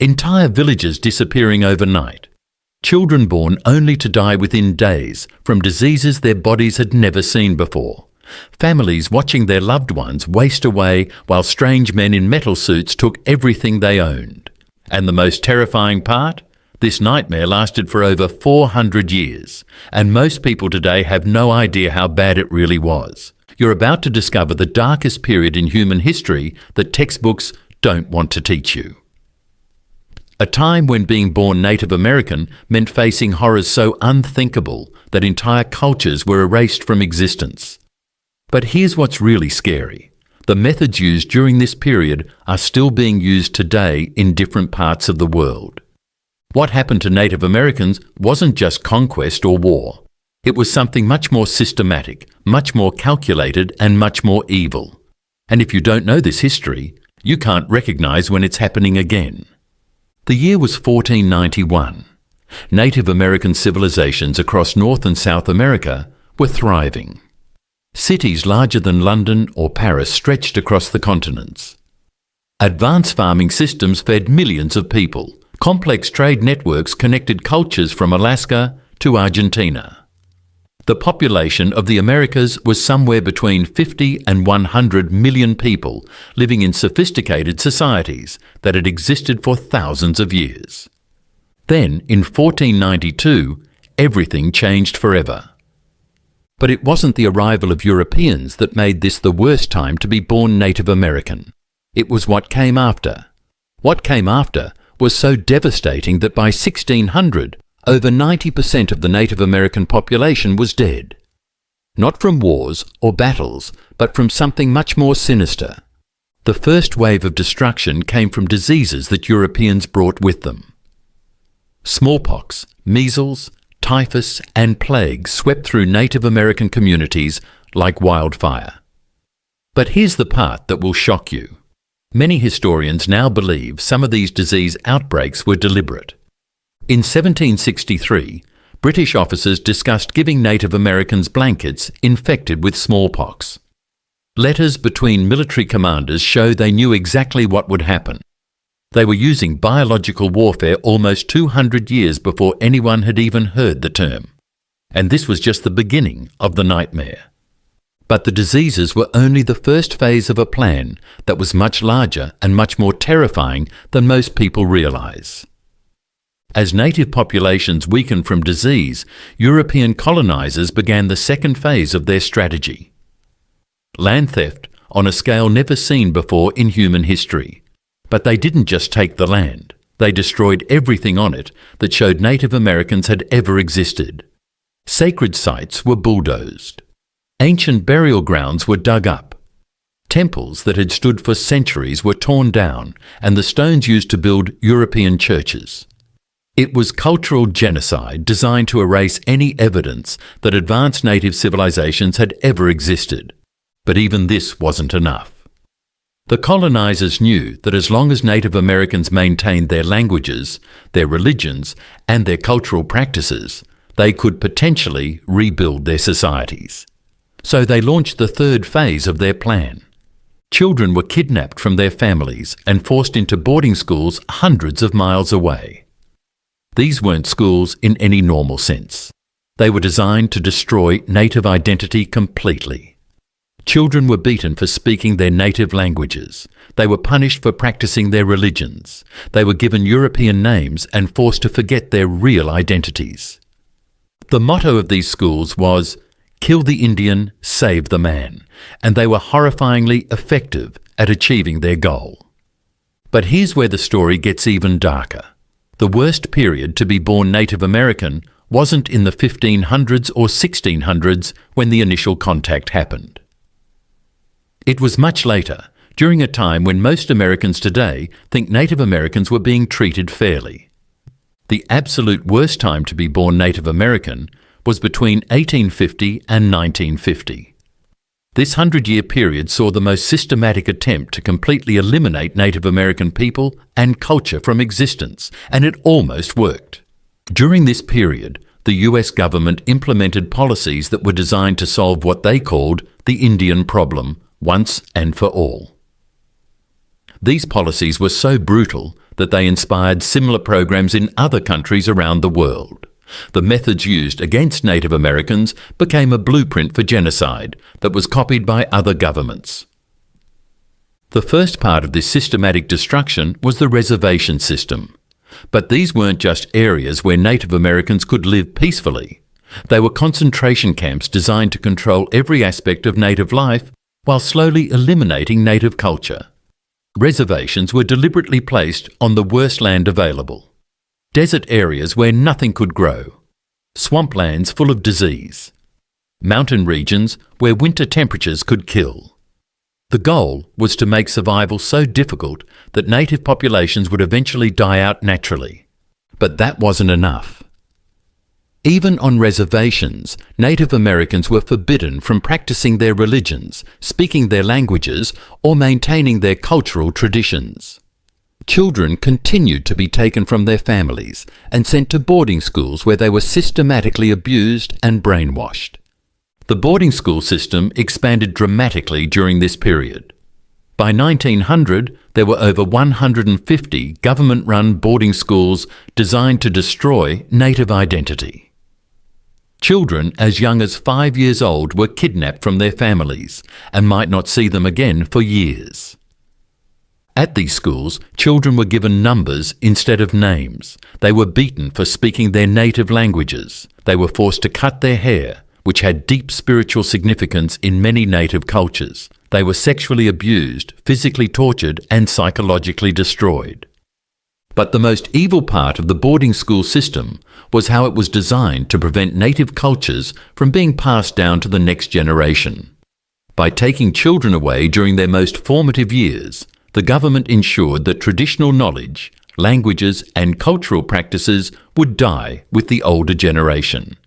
Entire villages disappearing overnight. Children born only to die within days from diseases their bodies had never seen before. Families watching their loved ones waste away while strange men in metal suits took everything they owned. And the most terrifying part? This nightmare lasted for over 400 years, and most people today have no idea how bad it really was. You're about to discover the darkest period in human history that textbooks don't want to teach you. A time when being born Native American meant facing horrors so unthinkable that entire cultures were erased from existence. But here's what's really scary. The methods used during this period are still being used today in different parts of the world. What happened to Native Americans wasn't just conquest or war. It was something much more systematic, much more calculated, and much more evil. And if you don't know this history, you can't recognize when it's happening again. The year was 1491. Native American civilizations across North and South America were thriving. Cities larger than London or Paris stretched across the continents. Advanced farming systems fed millions of people. Complex trade networks connected cultures from Alaska to Argentina. The population of the Americas was somewhere between 50 and 100 million people living in sophisticated societies that had existed for thousands of years. Then, in 1492, everything changed forever. But it wasn't the arrival of Europeans that made this the worst time to be born Native American. It was what came after. What came after was so devastating that by 1600, over 90% of the Native American population was dead. Not from wars or battles, but from something much more sinister. The first wave of destruction came from diseases that Europeans brought with them. Smallpox, measles, typhus, and plague swept through Native American communities like wildfire. But here's the part that will shock you. Many historians now believe some of these disease outbreaks were deliberate. In 1763, British officers discussed giving Native Americans blankets infected with smallpox. Letters between military commanders show they knew exactly what would happen. They were using biological warfare almost 200 years before anyone had even heard the term. And this was just the beginning of the nightmare. But the diseases were only the first phase of a plan that was much larger and much more terrifying than most people realize. As native populations weakened from disease, European colonizers began the second phase of their strategy. Land theft on a scale never seen before in human history. But they didn't just take the land. They destroyed everything on it that showed Native Americans had ever existed. Sacred sites were bulldozed. Ancient burial grounds were dug up. Temples that had stood for centuries were torn down, and the stones used to build European churches. It was cultural genocide designed to erase any evidence that advanced native civilizations had ever existed. But even this wasn't enough. The colonizers knew that as long as Native Americans maintained their languages, their religions, and their cultural practices, they could potentially rebuild their societies. So they launched the third phase of their plan. Children were kidnapped from their families and forced into boarding schools hundreds of miles away. These weren't schools in any normal sense. They were designed to destroy native identity completely. Children were beaten for speaking their native languages. They were punished for practicing their religions. They were given European names and forced to forget their real identities. The motto of these schools was, "Kill the Indian, save the man," and they were horrifyingly effective at achieving their goal. But here's where the story gets even darker. The worst period to be born Native American wasn't in the 1500s or 1600s when the initial contact happened. It was much later, during a time when most Americans today think Native Americans were being treated fairly. The absolute worst time to be born Native American was between 1850 and 1950. This 100-year period saw the most systematic attempt to completely eliminate Native American people and culture from existence, and it almost worked. During this period, the US government implemented policies that were designed to solve what they called the Indian problem once and for all. These policies were so brutal that they inspired similar programs in other countries around the world. The methods used against Native Americans became a blueprint for genocide that was copied by other governments. The first part of this systematic destruction was the reservation system. But these weren't just areas where Native Americans could live peacefully. They were concentration camps designed to control every aspect of native life while slowly eliminating native culture. Reservations were deliberately placed on the worst land available. Desert areas where nothing could grow. Swamplands full of disease. Mountain regions where winter temperatures could kill. The goal was to make survival so difficult that native populations would eventually die out naturally. But that wasn't enough. Even on reservations, Native Americans were forbidden from practicing their religions, speaking their languages, or maintaining their cultural traditions. Children continued to be taken from their families and sent to boarding schools where they were systematically abused and brainwashed. The boarding school system expanded dramatically during this period. By 1900, there were over 150 government-run boarding schools designed to destroy native identity. Children as young as 5 years old were kidnapped from their families and might not see them again for years. At these schools, children were given numbers instead of names. They were beaten for speaking their native languages. They were forced to cut their hair, which had deep spiritual significance in many native cultures. They were sexually abused, physically tortured, and psychologically destroyed. But the most evil part of the boarding school system was how it was designed to prevent native cultures from being passed down to the next generation. By taking children away during their most formative years, the government ensured that traditional knowledge, languages, and cultural practices would die with the older generation.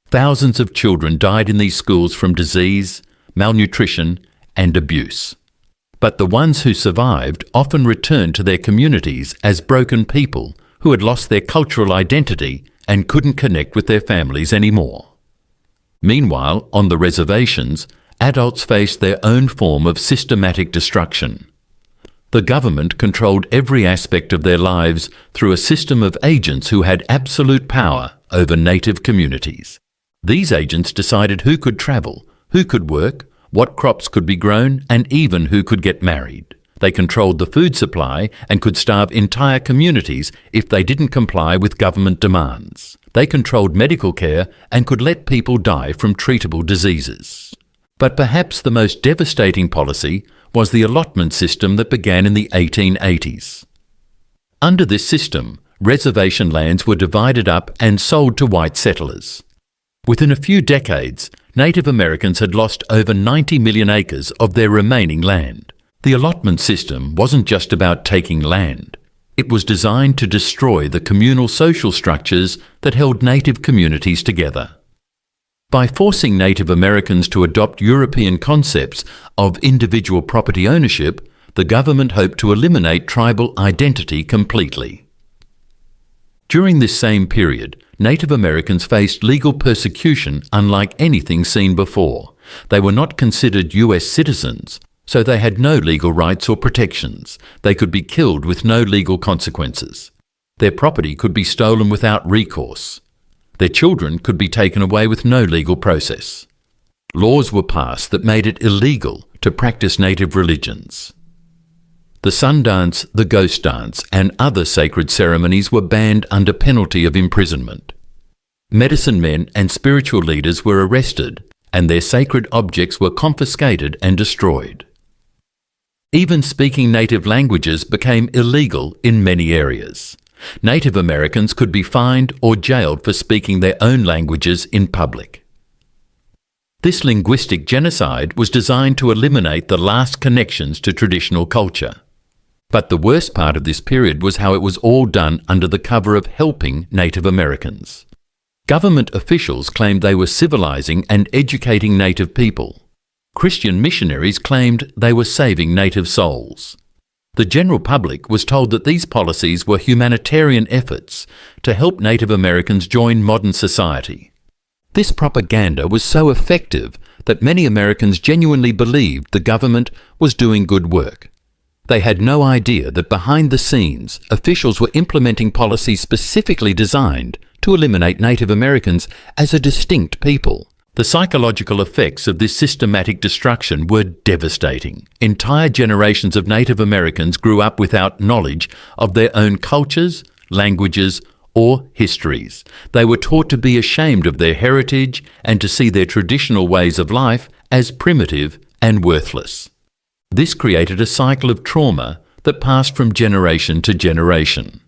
Thousands of children died in these schools from disease, malnutrition, and abuse. But the ones who survived often returned to their communities as broken people who had lost their cultural identity and couldn't connect with their families anymore. Meanwhile, on the reservations, adults faced their own form of systematic destruction. The government controlled every aspect of their lives through a system of agents who had absolute power over native communities. These agents decided who could travel, who could work, what crops could be grown, and even who could get married. They controlled the food supply and could starve entire communities if they didn't comply with government demands. They controlled medical care and could let people die from treatable diseases. But perhaps the most devastating policy was the allotment system that began in the 1880s. Under this system, reservation lands were divided up and sold to white settlers. Within a few decades, Native Americans had lost over 90 million acres of their remaining land. The allotment system wasn't just about taking land. It was designed to destroy the communal social structures that held native communities together. By forcing Native Americans to adopt European concepts of individual property ownership, the government hoped to eliminate tribal identity completely. During this same period, Native Americans faced legal persecution unlike anything seen before. They were not considered US citizens, so they had no legal rights or protections. They could be killed with no legal consequences. Their property could be stolen without recourse. Their children could be taken away with no legal process. Laws were passed that made it illegal to practice native religions. The sun dance, the ghost dance, and other sacred ceremonies were banned under penalty of imprisonment. Medicine men and spiritual leaders were arrested, and their sacred objects were confiscated and destroyed. Even speaking native languages became illegal in many areas. Native Americans could be fined or jailed for speaking their own languages in public. This linguistic genocide was designed to eliminate the last connections to traditional culture. But the worst part of this period was how it was all done under the cover of helping Native Americans. Government officials claimed they were civilizing and educating native people. Christian missionaries claimed they were saving native souls. The general public was told that these policies were humanitarian efforts to help Native Americans join modern society. This propaganda was so effective that many Americans genuinely believed the government was doing good work. They had no idea that behind the scenes, officials were implementing policies specifically designed to eliminate Native Americans as a distinct people. The psychological effects of this systematic destruction were devastating. Entire generations of Native Americans grew up without knowledge of their own cultures, languages, or histories. They were taught to be ashamed of their heritage and to see their traditional ways of life as primitive and worthless. This created a cycle of trauma that passed from generation to generation.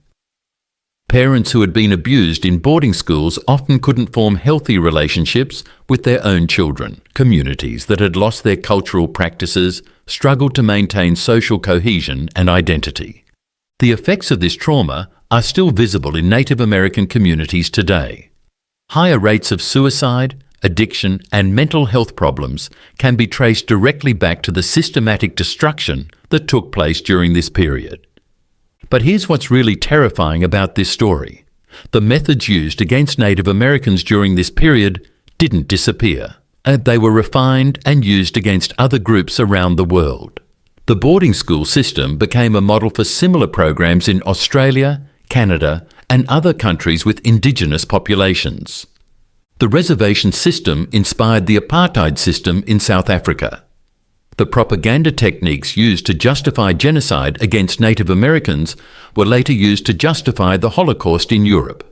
Parents who had been abused in boarding schools often couldn't form healthy relationships with their own children. Communities that had lost their cultural practices struggled to maintain social cohesion and identity. The effects of this trauma are still visible in Native American communities today. Higher rates of suicide, addiction, and mental health problems can be traced directly back to the systematic destruction that took place during this period. But here's what's really terrifying about this story. The methods used against Native Americans during this period didn't disappear. They were refined and used against other groups around the world. The boarding school system became a model for similar programs in Australia, Canada, and other countries with indigenous populations. The reservation system inspired the apartheid system in South Africa. The propaganda techniques used to justify genocide against Native Americans were later used to justify the Holocaust in Europe.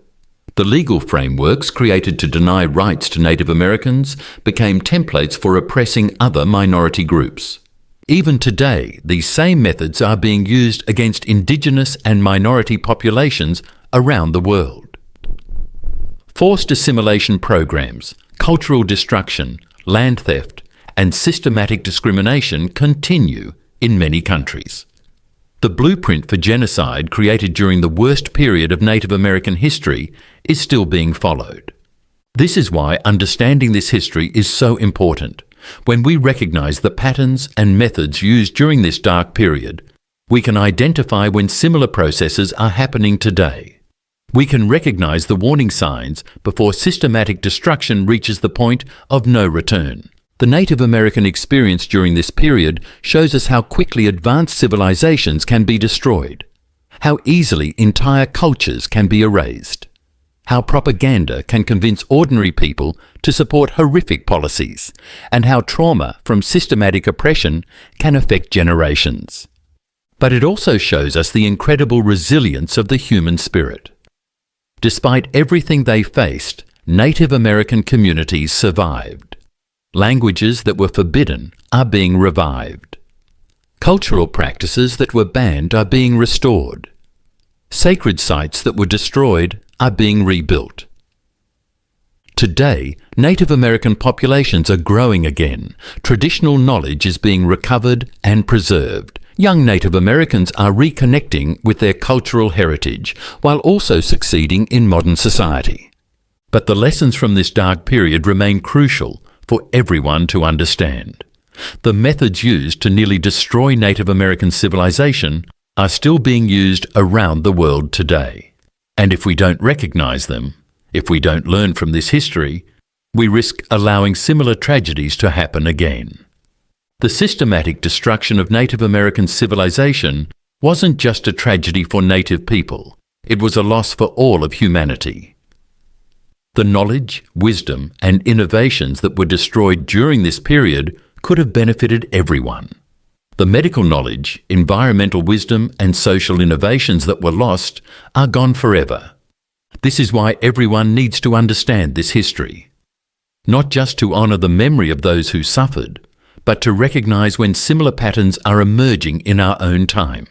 The legal frameworks created to deny rights to Native Americans became templates for oppressing other minority groups. Even today, these same methods are being used against indigenous and minority populations around the world. Forced assimilation programs, cultural destruction, land theft, and systematic discrimination continue in many countries. The blueprint for genocide created during the worst period of Native American history is still being followed. This is why understanding this history is so important. When we recognize the patterns and methods used during this dark period, we can identify when similar processes are happening today. We can recognize the warning signs before systematic destruction reaches the point of no return. The Native American experience during this period shows us how quickly advanced civilizations can be destroyed, how easily entire cultures can be erased, how propaganda can convince ordinary people to support horrific policies, and how trauma from systematic oppression can affect generations. But it also shows us the incredible resilience of the human spirit. Despite everything they faced, Native American communities survived. Languages that were forbidden are being revived. Cultural practices that were banned are being restored. Sacred sites that were destroyed are being rebuilt. Today, Native American populations are growing again. Traditional knowledge is being recovered and preserved. Young Native Americans are reconnecting with their cultural heritage while also succeeding in modern society. But the lessons from this dark period remain crucial for everyone to understand. The methods used to nearly destroy Native American civilization are still being used around the world today. And if we don't recognize them, if we don't learn from this history, we risk allowing similar tragedies to happen again. The systematic destruction of Native American civilization wasn't just a tragedy for Native people, it was a loss for all of humanity. The knowledge, wisdom, and innovations that were destroyed during this period could have benefited everyone. The medical knowledge, environmental wisdom, and social innovations that were lost are gone forever. This is why everyone needs to understand this history. Not just to honor the memory of those who suffered, but to recognize when similar patterns are emerging in our own time.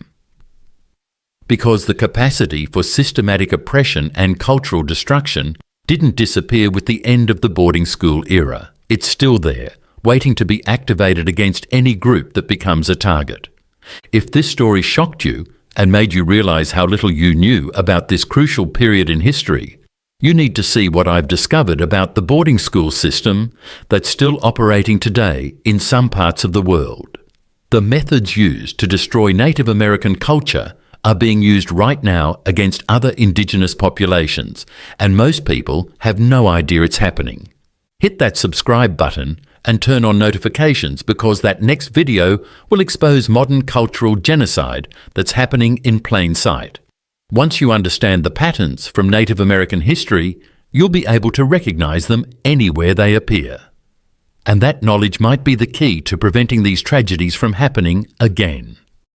Because the capacity for systematic oppression and cultural destruction didn't disappear with the end of the boarding school era. It's still there, waiting to be activated against any group that becomes a target. If this story shocked you and made you realize how little you knew about this crucial period in history, you need to see what I've discovered about the boarding school system that's still operating today in some parts of the world. The methods used to destroy Native American culture are being used right now against other indigenous populations, and most people have no idea it's happening. Hit that subscribe button and turn on notifications because that next video will expose modern cultural genocide that's happening in plain sight. Once you understand the patterns from Native American history, you'll be able to recognize them anywhere they appear. And that knowledge might be the key to preventing these tragedies from happening again.